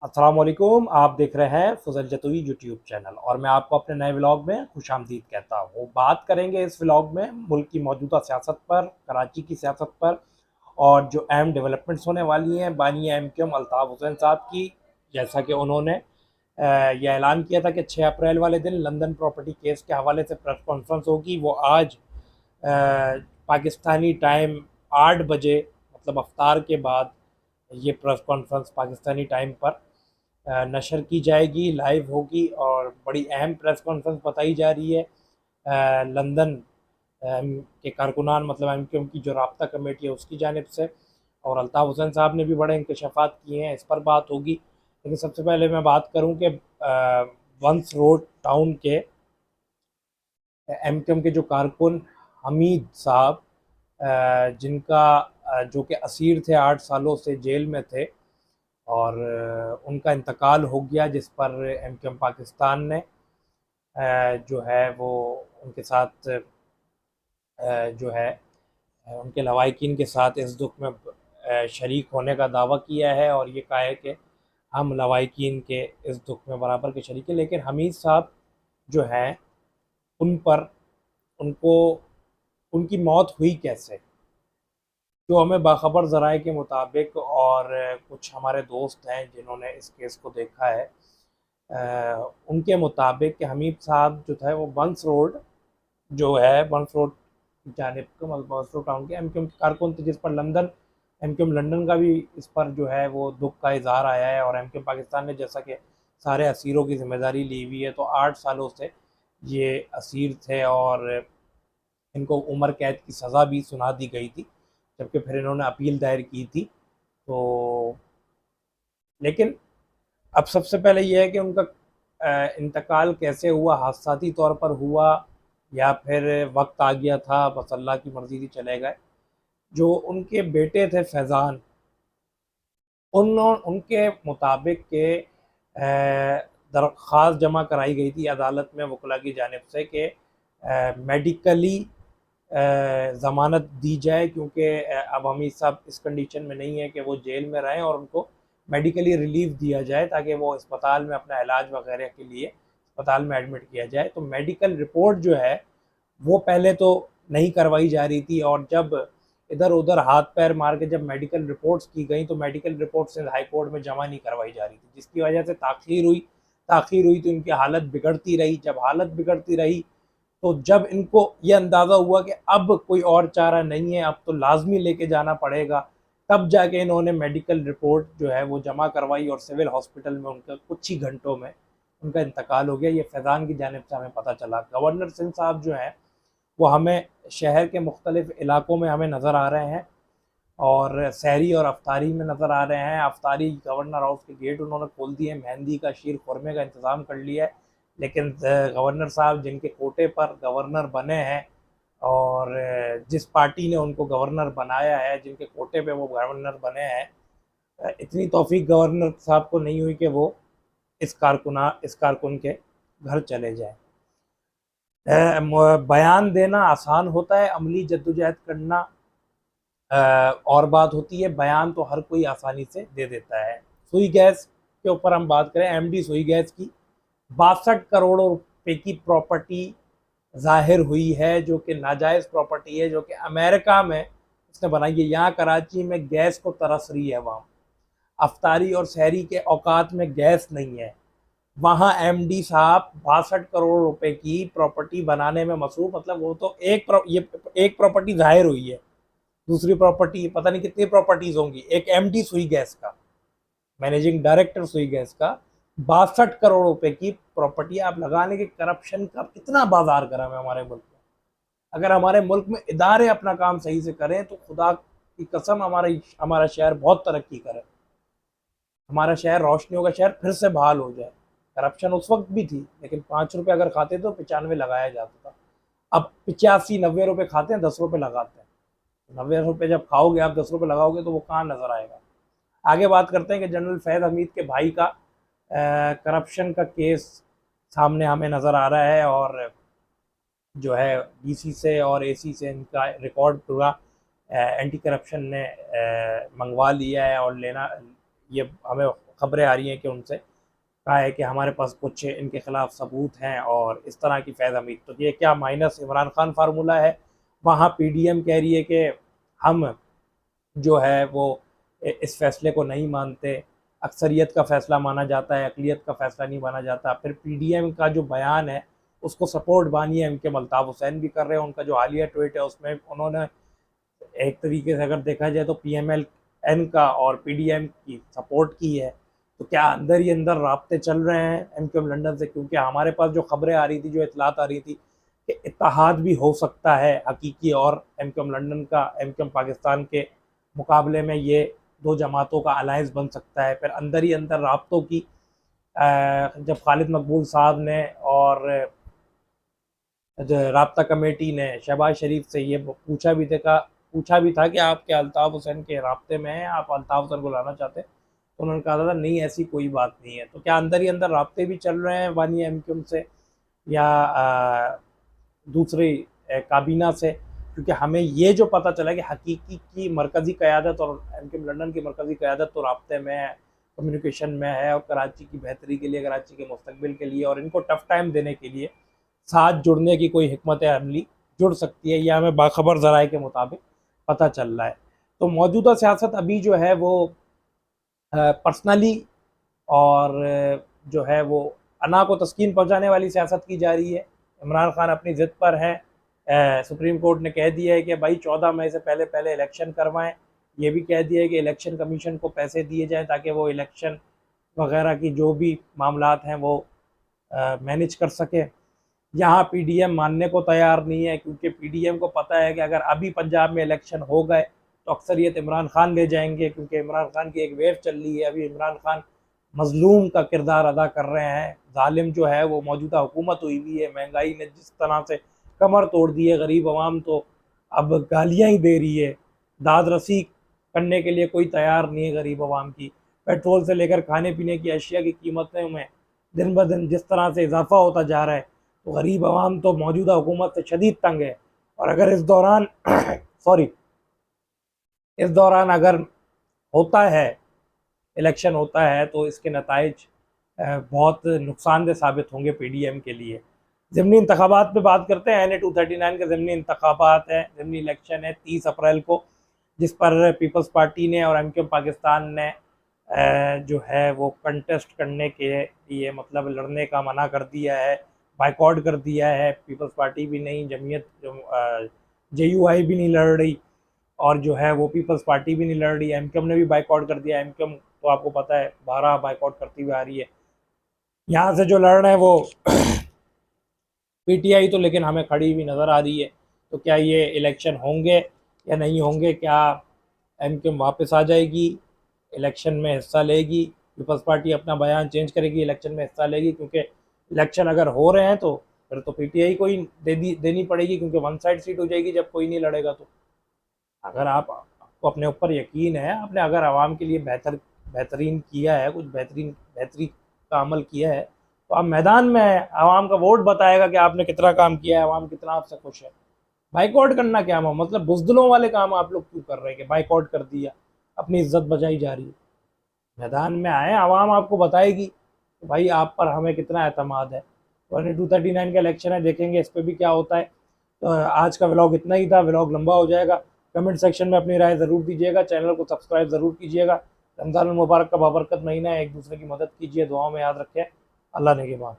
अस्सलाम वालेकुम। आप देख रहे हैं फजल जतोई यूट्यूब चैनल और मैं आपको अपने नए व्लॉग में खुशामदीद कहता हूँ। बात करेंगे इस व्लॉग में मुल्क की मौजूदा सियासत पर, कराची की सियासत पर और जो अहम डेवलपमेंट्स होने वाली हैं बानी एमक्यूएम अल्ताफ़ हुसैन साहब की। जैसा कि उन्होंने यह ऐलान किया था कि 6 अप्रैल वाले दिन लंदन प्रॉपर्टी केस के हवाले से प्रेस कॉन्फ्रेंस होगी। वो आज पाकिस्तानी टाइम 8 बजे मतलब अफ्तार के बाद ये प्रेस कॉन्फ्रेंस पाकिस्तानी टाइम पर नशर की जाएगी, लाइव होगी और बड़ी अहम प्रेस कॉन्फ्रेंस बताई जा रही है। लंदन के कारकुनान मतलब एमक्यूएम की जो राब्ता कमेटी है उसकी जानिब से, और अल्ताफ़ हुसैन साहब ने भी बड़े इंकशाफात किए हैं, इस पर बात होगी। लेकिन सबसे पहले मैं बात करूं कि वंस रोड टाउन के एमक्यूएम के जो कारकुन हमीद साहब, जिनका जो कि असीर थे, 8 सालों से जेल में थे और उनका इंतकाल हो गया, जिस पर एमक्यूएम पाकिस्तान ने जो है वो उनके साथ जो है उनके लवाहिकीन के साथ इस दुख में शरीक होने का दावा किया है और ये कहा है कि हम लवाहिकीन के इस दुख में बराबर के शरीक हैं। लेकिन हमीद साहब जो हैं उन पर उनको उनकी मौत हुई कैसे, जो हमें बाखबर ज़राए के मुताबिक और कुछ हमारे दोस्त हैं जिन्होंने इस केस को देखा है, उनके मुताबिक कि हमीद साहब जो था वो बंस रोड जो है बंस रोड जानिब का मतलब बंस रोड टाउन के एमक्यूएम के कारकुन थे, जिस पर लंदन एमक्यूएम लंदन का भी इस पर जो है वो दुख का इजहार आया है। और एमक्यूएम पाकिस्तान ने जैसा कि सारे असीरों की जिम्मेदारी ली हुई है, तो 8 सालों से ये असीर थे और इनको उम्र कैद की सज़ा भी सुना दी गई थी, जबकि फिर इन्होंने अपील दायर की थी। तो लेकिन अब सबसे पहले ये है कि उनका इंतकाल कैसे हुआ, हादसाती तौर पर हुआ या फिर वक्त आ गया था, बस अल्लाह की मर्जी थी, चले गए। जो उनके बेटे थे फैज़ान, उनके मुताबिक के दरख्वास्त जमा कराई गई थी अदालत में वकला की जानिब से कि मेडिकली ज़मानत दी जाए, क्योंकि अब हमीद साहब इस कंडीशन में नहीं है कि वो जेल में रहें और उनको मेडिकली रिलीफ दिया जाए ताकि वो अस्पताल में अपना इलाज वगैरह के लिए अस्पताल में एडमिट किया जाए। तो मेडिकल रिपोर्ट जो है वो पहले तो नहीं करवाई जा रही थी, और जब इधर उधर हाथ पैर मार के जब मेडिकल रिपोर्ट्स की गई तो मेडिकल रिपोर्ट्स हाई कोर्ट में जमा नहीं करवाई जा रही थी, जिसकी वजह से ताख़ीर हुई तो उनकी हालत बिगड़ती रही। जब हालत बिगड़ती रही तो जब इनको ये अंदाज़ा हुआ कि अब कोई और चारा नहीं है, अब तो लाजमी लेके जाना पड़ेगा, तब जाके इन्होंने मेडिकल रिपोर्ट जो है वो जमा करवाई और सिविल हॉस्पिटल में उनका कुछ ही घंटों में उनका इंतकाल हो गया। ये फैज़ान की जानिब से हमें पता चला। गवर्नर सिंध साहब जो हैं वो हमें शहर के मुख्तलिफ इलाकों में हमें नज़र आ रहे हैं और सहरी और अफ्तारी में नज़र आ रहे हैं। अफ्तारी गवर्नर हाउस के गेट उन्होंने खोल दिए, मेहंदी का शीर खुरमे का इंतज़ाम कर लिया है। लेकिन गवर्नर साहब जिनके कोटे पर गवर्नर बने हैं और जिस पार्टी ने उनको गवर्नर बनाया है, जिनके कोटे पे वो गवर्नर बने हैं, इतनी तौफीक गवर्नर साहब को नहीं हुई कि वो इस कारकुन के घर चले जाएं। बयान देना आसान होता है, अमली जद्दोजहद करना और बात होती है। बयान तो हर कोई आसानी से दे देता है। सुई गैस के ऊपर हम बात करें, एमडी सुई गैस की 62 करोड़ रुपए की प्रॉपर्टी जाहिर हुई है, जो कि नाजायज़ प्रॉपर्टी है, जो कि अमेरिका में उसने बनाई है। यहाँ कराची में गैस को तरस रही है, वहाँ अफ्तारी और शहरी के औकात में गैस नहीं है। वहाँ एमडी साहब 62 करोड़ रुपए की प्रॉपर्टी बनाने में मसरूफ, मतलब वो तो ये एक प्रॉपर्टी जाहिर हुई है, दूसरी प्रॉपर्टी पता नहीं कितनी प्रॉपर्टीज होंगी। एक एमडी सुई गैस का, मैनेजिंग डायरेक्टर सुई गैस का 62 करोड़ रुपए की प्रॉपर्टी। आप लगाने के करप्शन का कितना बाजार गर्म है हमारे मुल्क में। अगर हमारे मुल्क में इदारे अपना काम सही से करें तो खुदा की कसम हमारा शहर बहुत तरक्की करे, हमारा शहर रोशनियों का शहर फिर से बहाल हो जाए। करप्शन उस वक्त भी थी, लेकिन 5 रुपये अगर खाते तो 95 लगाया जाता था। अब 85-90 रुपये खाते हैं, 10 रुपये लगाते हैं। 90 रुपये जब खाओगे आप, 10 रुपये लगाओगे तो वो कहाँ नजर आएगा। आगे बात करते हैं कि जनरल फैज़ हमीद के भाई का करप्शन का केस सामने हमें नज़र आ रहा है, और जो है डीसी से और एसी से इनका रिकॉर्ड पूरा एंटी करप्शन ने मंगवा लिया है और लेना, ये हमें खबरें आ रही हैं कि उनसे कहा है कि हमारे पास कुछ इनके खिलाफ सबूत हैं और इस तरह की फैज़ हमीद। तो ये क्या माइनस इमरान खान फार्मूला है? वहाँ पीडीएम कह रही है कि हम जो है वो इस फैसले को नहीं मानते, अक्सरियत का फैसला माना जाता है, अक़लियत का फैसला नहीं माना जाता। फिर पीडीएम का जो बयान है उसको सपोर्ट बानी एम के अल्ताफ़ हुसैन भी कर रहे हैं। उनका जो हालिया ट्वीट है उसमें उन्होंने एक तरीके से अगर देखा जाए तो पीएमएल-एन का और पीडीएम की सपोर्ट की है। तो क्या अंदर ही अंदर राब्ते चल रहे हैं एमक्यूएम लंदन से? क्योंकि हमारे पास जो खबरें आ रही थी, जो इतलात आ रही थी कि इत्तेहाद भी हो सकता है हकीकी और एमक्यूएम लंदन का एमक्यूएम पाकिस्तान के मुकाबले में, ये दो जमातों का अलायंस बन सकता है। फिर अंदर ही अंदर राब्तों की जब खालिद मकबूल साहब ने और राब्ता कमेटी ने शहबाज शरीफ से ये पूछा भी था कि आप क्या अल्ताफ़ हुसैन के राब्ते में हैं, आप अल्ताफ़ हुसैन को लाना चाहते हैं? तो उन्होंने कहा था नहीं, ऐसी कोई बात नहीं है। तो क्या अंदर ही अंदर राब्ते भी चल रहे हैं बानी एमक्यूएम से या दूसरी काबीना से? क्योंकि हमें ये जो पता चला कि हकीकी की मरकज़ी क़यादत और एमक्यूएम लंदन की मरकज़ी क़यादत तो राब्ते में है, कम्युनिकेशन में है और कराची की बेहतरी के लिए, कराची के मुस्तकबिल के लिए और इनको टफ़ टाइम देने के लिए साथ जुड़ने की कोई हिकमत अमली जुड़ सकती है, यह हमें बाखबर ज़राए के मुताबिक पता चल रहा है। तो मौजूदा सियासत अभी जो है वो पर्सनली और जो है वो अना को तस्कीन पहुंचाने वाली सियासत की जा रही है। इमरान खान अपनी ज़िद पर हैं। सुप्रीम कोर्ट ने कह दिया है कि भाई 14 मई से पहले पहले इलेक्शन करवाएं। ये भी कह दिया है कि इलेक्शन कमीशन को पैसे दिए जाएं ताकि वो इलेक्शन वगैरह की जो भी मामलात हैं वो मैनेज कर सके। यहाँ पीडीएम मानने को तैयार नहीं है, क्योंकि पीडीएम को पता है कि अगर अभी पंजाब में इलेक्शन हो गए तो अक्सरियत इमरान खान ले जाएंगे, क्योंकि इमरान खान की एक वेव चल रही है। अभी इमरान खान मजलूम का किरदार अदा कर रहे हैं। जालिम जो है वो मौजूदा हुकूमत हुई हुई है। महंगाई ने जिस तरह से कमर तोड़ दी है, गरीब आवाम तो अब गालियाँ ही दे रही है। दाद रसी करने के लिए कोई तैयार नहीं है गरीब आवाम की। पेट्रोल से लेकर खाने पीने की अशिया की कीमतें में दिन ब दिन जिस तरह से इजाफा होता जा रहा है, तो गरीब आवाम तो मौजूदा हुकूमत से शदीद तंग है। और अगर इस दौरान इस दौरान अगर होता है, इलेक्शन होता है, तो इसके नताइज बहुत नुकसानदेह साबित होंगे पीडीएम के लिए। ज़िमनी इंतखाबात पे बात करते हैं। NA-239 के ज़िमनी इंतखाबात हैं, ज़िमनी इलेक्शन है 30 अप्रैल को, जिस पर पीपल्स पार्टी ने और एमक्यूएम पाकिस्तान ने जो है वो कंटेस्ट करने के लिए, मतलब लड़ने का मना कर दिया है, बाइकआउट कर दिया है। पीपल्स पार्टी भी नहीं, जमीयत JUI भी नहीं लड़ रही और जो है वो पीपल्स पार्टी भी नहीं लड़ रही। एमक्यूएम ने भी बाइकआउट कर दिया। एमक्यूएम तो आपको पता है 12 बाइकआउट करती हुई आ रही है। यहाँ से जो लड़ रहे हैं वो पीटीआई तो लेकिन हमें खड़ी हुई नज़र आ रही है। तो क्या ये इलेक्शन होंगे या नहीं होंगे? क्या एमक्यूएम वापस आ जाएगी, इलेक्शन में हिस्सा लेगी? पीपल्स पार्टी अपना बयान चेंज करेगी, इलेक्शन में हिस्सा लेगी? क्योंकि इलेक्शन अगर हो रहे हैं तो फिर तो पीटीआई को ही देनी पड़ेगी, क्योंकि वन साइड सीट हो जाएगी जब कोई नहीं लड़ेगा। तो अगर आपको अपने ऊपर यकीन है, आपने अगर आवाम के लिए बेहतरीन किया है, कुछ बेहतरी का अमल किया है, तो आप मैदान में है, आवाम का वोट बताएगा कि आपने कितना काम किया है, आवाम कितना आपसे खुश है। बाइकआउट करना क्या मतलब? बुजदिलों वाले काम आप लोग क्यों कर रहे हैं कि बाइकआउट कर दिया, अपनी इज्जत बचाई जा रही है? मैदान में आए, आवाम आपको बताएगी कि भाई आप पर हमें कितना एतमाद है। तो 239 का इलेक्शन है, देखेंगे इस पर भी क्या होता है। तो आज का व्लॉग इतना ही था, व्लॉग लंबा हो जाएगा। कमेंट सेक्शन में अपनी राय ज़रूर दीजिएगा, चैनल को सब्सक्राइब ज़रूर कीजिएगा। रमज़ान मुबारक का बाबरकत महीना है, एक दूसरे की मदद कीजिए, दुआओं में याद रखें। अल्लाह ने के बाद।